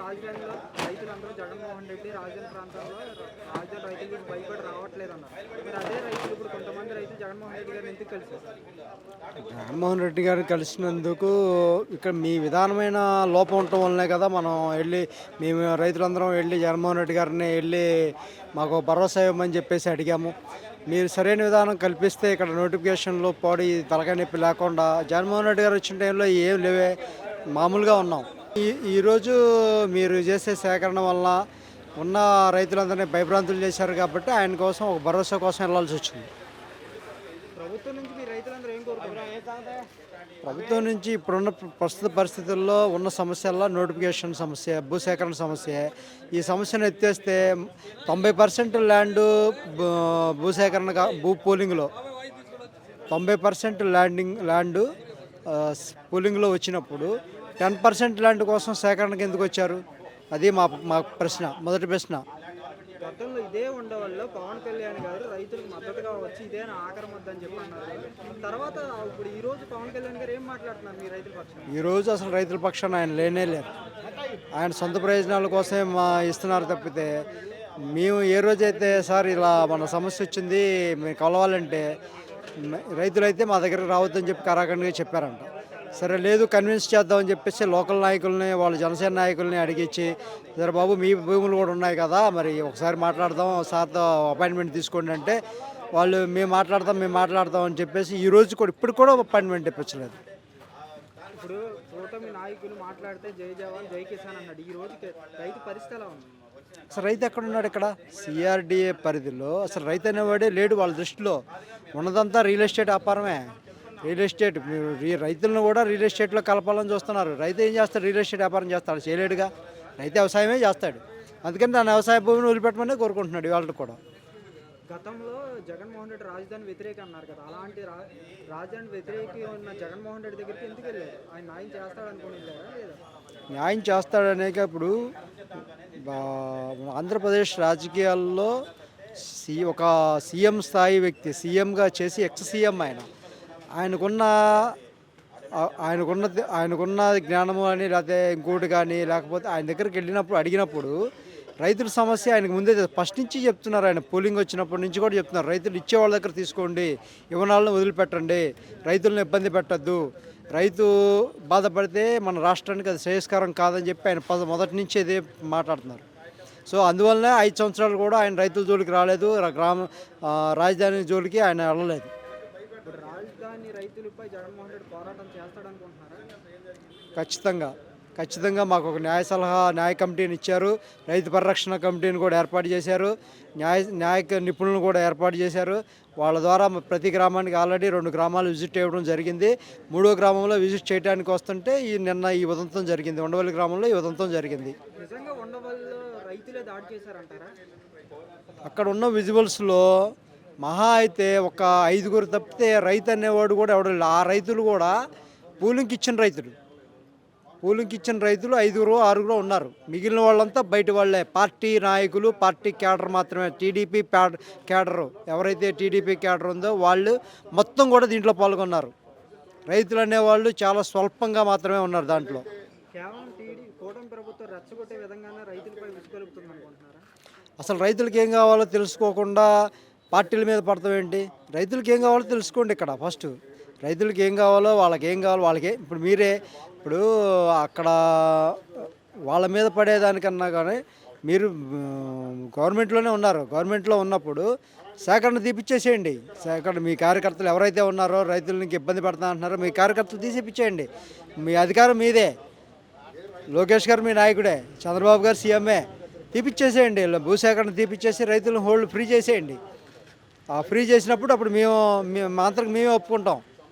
రాజధానిలో రైతులందరూ జగన్మోహన్ రెడ్డి రాజధాని ప్రాంతంలో రాజధాని రైతుల గురించి భయపడి రావట్లేదన్నారు. మరి అదే రైతులు ఇప్పుడు కొంతమంది రైతులు జగన్మోహన్ రెడ్డి గారిని ఎందుకు కలిసారు? జగన్మోహన్ రెడ్డి గారిని కలిసినందుకు ఇక్కడ మీ విధానమైన లోపం ఉండటం వల్లనే కదా మనం వెళ్ళి మేము రైతులందరం వెళ్ళి జగన్మోహన్ రెడ్డి గారిని వెళ్ళి మాకు భరోసా ఇవ్వమని చెప్పేసి అడిగాము. మీరు సరైన విధానం కల్పిస్తే ఇక్కడ నోటిఫికేషన్లో పాడి తలకాయ నొప్పి లేకుండా జగన్మోహన్ రెడ్డి గారు వచ్చిన టైంలో ఏం లేవే, మామూలుగా ఉన్నాం. ఈరోజు మీరు చేసే సేకరణ వల్ల ఉన్న రైతులందరినీ భయభ్రాంతులు చేశారు కాబట్టి ఆయన కోసం ఒక భరోసా కోసం వెళ్ళాల్సి వచ్చింది. ప్రభుత్వం నుంచి మీ రైతులందరూ ఏం కోరుకుంటారు? ప్రభుత్వం నుంచి ఇప్పుడున్న ప్రస్తుత పరిస్థితుల్లో ఉన్న సమస్యల్లో నోటిఫికేషన్ సమస్య, భూసేకరణ సమస్య. ఈ సమస్యను ఎత్తేస్తే 90% ల్యాండ్ భూసేకరణ భూ పోలింగ్లో 90% ల్యాండ్ పోలింగ్లో వచ్చినప్పుడు 10% ల్యాండ్ కోసం సేకరణకు ఎందుకు వచ్చారు? అది మా ప్రశ్న, మొదటి ప్రశ్న. గతంలో ఇదే ఉండవల్ల పవన్ కళ్యాణ్ గారు రైతులకు మద్దతుగా వచ్చి ఇదే నా ఆఖరి ముద్ద అని చెప్పి అన్నారు. తర్వాత ఇప్పుడు ఈ రోజు పవన్ కళ్యాణ్ గారు ఏం మాట్లాడుతున్నారు మీ రైతుల పక్షాన? ఈరోజు అసలు రైతుల పక్షాన ఆయన లేనే లేరు. ఆయన సొంత ప్రయోజనాల కోసమే ఇస్తున్నారు తప్పితే మేము ఏ రోజైతే సార్ ఇలా మన సమస్య వచ్చింది మేము కలవాలంటే రైతులైతే మా దగ్గరికి రావద్దని చెప్పి కరాఖండిగా చెప్పారంట. సరే లేదు కన్విన్స్ చేద్దామని చెప్పేసి లోకల్ నాయకుల్ని, వాళ్ళ జనసేన నాయకుల్ని అడిగించి, సరే బాబు మీ భూములు కూడా ఉన్నాయి కదా, మరి ఒకసారి మాట్లాడదాం, సార్తో అపాయింట్మెంట్ తీసుకోండి అంటే వాళ్ళు మేము మాట్లాడతాం అని చెప్పేసి ఈ రోజు కూడా ఇప్పుడు కూడా అపాయింట్మెంట్ ఇప్పించలేదు. ఇప్పుడు కూటమి నాయకులు మాట్లాడితే జై జవాన్ జై కిసాన్ అన్నాడు. ఈ రోజు రైతు పరిస్థితి ఎలా ఉంది? అసలు రైతు ఎక్కడున్నాడు? ఇక్కడ సిఆర్డిఏ పరిధిలో అసలు రైతు అనేవాడే లేడు. వాళ్ళ దృష్టిలో ఉన్నదంతా రియల్ ఎస్టేట్ వ్యాపారమే. రియల్ ఎస్టేట్ రైతులను కూడా రియల్ ఎస్టేట్లో కలపాలని చూస్తున్నారు. రైతు ఏం చేస్తాడు? రియల్ ఎస్టేట్ వ్యాపారం చేస్తాడు? చేయలేడుగా. రైతు వ్యవసాయమే చేస్తాడు. అందుకని దాని వ్యవసాయ భూమిని వదిలిపెట్టమని కోరుకుంటున్నాడు వాళ్ళు కూడా. గతంలో జగన్మోహన్ రెడ్డి రాజధాని వ్యతిరేక అన్నారు కదా, అలాంటి రాజధాని వ్యతిరేకి ఉన్న జగన్మోహన్ రెడ్డి దగ్గరికి ఎందుకు వెళ్ళారు? ఆయన న్యాయం చేస్తాడు అనుకుని వెళ్ళారా లేదా? న్యాయం చేస్తాడనేక ఇప్పుడు ఆంధ్రప్రదేశ్ రాజకీయాల్లో ఒక సీఎం స్థాయి వ్యక్తి, సీఎంగా చేసి ఎక్స్ సీఎం ఆయనకున్న జ్ఞానము అని, లేకపోతే ఇంకోటి కానీ, లేకపోతే ఆయన దగ్గరికి వెళ్ళినప్పుడు అడిగినప్పుడు రైతుల సమస్య ఆయనకు ముందే ఫస్ట్ నుంచి చెప్తున్నారు. ఆయన పోలింగ్ వచ్చినప్పటి నుంచి కూడా చెప్తున్నారు, రైతులు ఇచ్చే వాళ్ళ దగ్గర తీసుకోండి, ఇవ్వనాలను వదిలిపెట్టండి, రైతులను ఇబ్బంది పెట్టద్దు, రైతు బాధపడితే మన రాష్ట్రానికి అది శ్రేయస్కరం కాదని చెప్పి ఆయన మొదటి నుంచి ఇదే మాట్లాడుతున్నారు. సో అందువల్లనే 5 సంవత్సరాలు కూడా ఆయన రైతుల జోలికి రాలేదు, రాజధాని జోలికి ఆయన వెళ్ళలేదు. ఇప్పుడు రాజధాని రైతులపై జగన్మోహన్ రెడ్డి పోరాటం చేస్తాడనుకుంటున్నారా? ఖచ్చితంగా మాకు ఒక న్యాయ కమిటీని ఇచ్చారు. రైతు పరిరక్షణ కమిటీని కూడా ఏర్పాటు చేశారు. న్యాయ నిపుణులను కూడా ఏర్పాటు చేశారు. వాళ్ళ ద్వారా ప్రతి గ్రామానికి ఆల్రెడీ 2 గ్రామాలు విజిట్ చేయడం జరిగింది. 3వ గ్రామంలో విజిట్ చేయడానికి వస్తుంటే నిన్న ఈ ఉదంతం జరిగింది. ఉండవల్లి గ్రామంలో ఈ ఉదంతం జరిగింది. నిజంగా ఉండవల్లిలో రైతులే దాడి చేశారంటారా? అక్కడ ఉన్న విజువల్స్లో మహా అయితే ఒక 5గురు తప్పితే రైతు అనేవాడు కూడా ఎవడు. ఆ రైతులు కూడా పూలింగ్కి ఇచ్చిన రైతులు 5గురు 6గురు ఉన్నారు. మిగిలిన వాళ్ళంతా బయట వాళ్ళే, పార్టీ నాయకులు, పార్టీ క్యాడర్ మాత్రమే. టీడీపీ క్యాడర్ ఎవరైతే టీడీపీ క్యాడర్ ఉందో వాళ్ళు మొత్తం కూడా దీంట్లో పాల్గొన్నారు. రైతులు అనేవాళ్ళు చాలా స్వల్పంగా మాత్రమే ఉన్నారు దాంట్లో. కేవలం కూటమి ప్రభుత్వం రెచ్చగొట్టే విధంగానే రైతులపై విసుగొలుపుతుంది అనుకుంటున్నారా? అసలు రైతులకి ఏం కావాలో తెలుసుకోకుండా పార్టీల మీద పడతాం ఏంటి? రైతులకి ఏం కావాలో తెలుసుకోండి. ఇక్కడ ఫస్ట్ రైతులకి ఏం కావాలో వాళ్ళకే ఇప్పుడు అక్కడ వాళ్ళ మీద పడేదానికన్నా కానీ మీరు గవర్నమెంట్లోనే ఉన్నారు. గవర్నమెంట్లో ఉన్నప్పుడు సేకరణ తీపిచ్చేసేయండి. మీ కార్యకర్తలు ఎవరైతే ఉన్నారో రైతులకి ఇబ్బంది పడుతున్నా అంటున్నారో మీ కార్యకర్తలు తీసిపిచ్చేయండి. మీ అధికారం మీదే. లోకేష్ గారు మీ నాయకుడే, చంద్రబాబు గారు సీఎంఏ. తీపిచ్చేసేయండి. భూసేకరణ తీపిచ్చేసి రైతులను హోల్డ్ ఫ్రీ చేసేయండి. ఫ్రీ చేసినప్పుడు అప్పుడు మేమే ఒప్పుకుంటాం.